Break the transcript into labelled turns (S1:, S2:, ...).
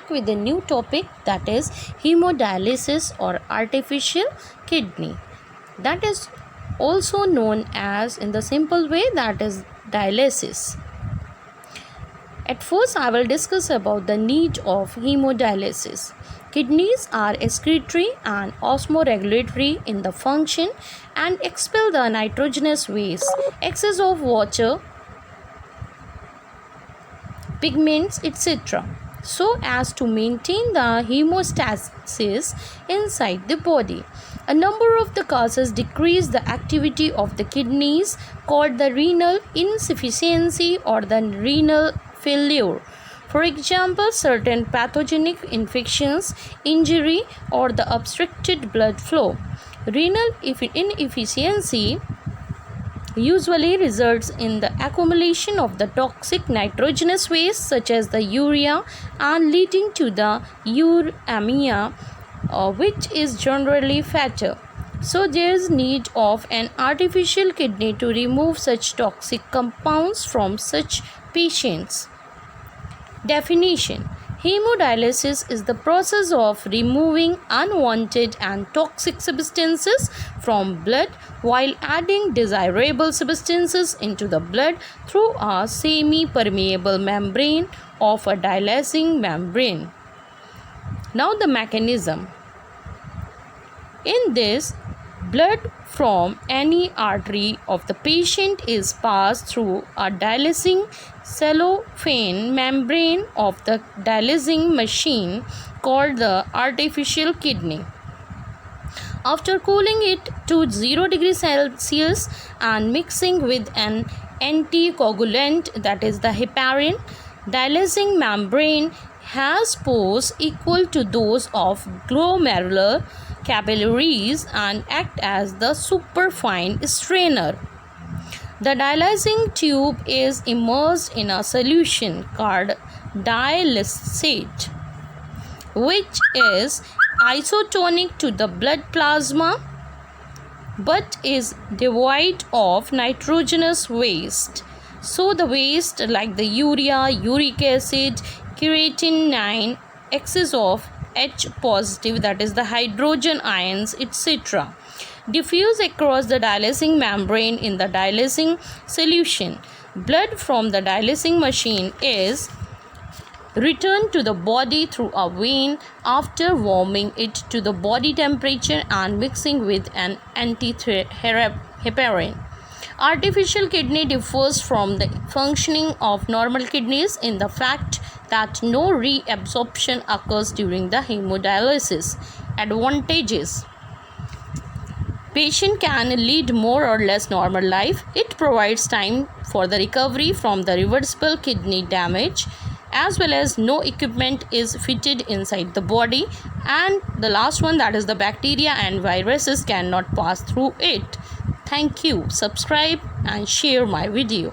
S1: back with a new topic, that is hemodialysis or artificial kidney. That is also known as, in the simple way, that is dialysis. At first, I will discuss about the need of hemodialysis. Kidneys are excretory and osmoregulatory in the function and expel the nitrogenous waste, excess of water, pigments, etc., so as to maintain the hemostasis inside the body. A number of the causes decrease the activity of the kidneys, called the renal insufficiency or the renal failure. For example, certain pathogenic infections, injury, or the obstructed blood flow. Renal inefficiency usually results in the accumulation of the toxic nitrogenous waste such as the urea and leading to the uremia, which is generally fatal. So there is need of an artificial kidney to remove such toxic compounds from such patients. Definition: hemodialysis is the process of removing unwanted and toxic substances from blood while adding desirable substances into the blood through a semi-permeable membrane of a dialysing membrane. Now the mechanism. In this, blood from any artery of the patient is passed through a dialysing cellophane membrane of the dialysing machine called the artificial kidney. After cooling it to 0 degrees Celsius and mixing with an anticoagulant, that is the heparin, dialysing membrane has pores equal to those of glomerular capillaries and act as the superfine strainer. The dialysing tube is immersed in a solution called dialysate, which is isotonic to the blood plasma but is devoid of nitrogenous waste. So the waste like the urea, uric acid, creatinine, excess of H positive, that is the hydrogen ions, etc., diffuse across the dialysing membrane in the dialysing solution. Blood from the dialysing machine is returned to the body through a vein after warming it to the body temperature and mixing with an anti-heparin. Artificial kidney differs from the functioning of normal kidneys in the fact that no reabsorption occurs during the hemodialysis. Advantages: patient can lead more or less normal life. It provides time for the recovery from the reversible kidney damage, as well as no equipment is fitted inside the body. And the last one, that is the bacteria and viruses cannot pass through it. Thank you. Subscribe and share my video.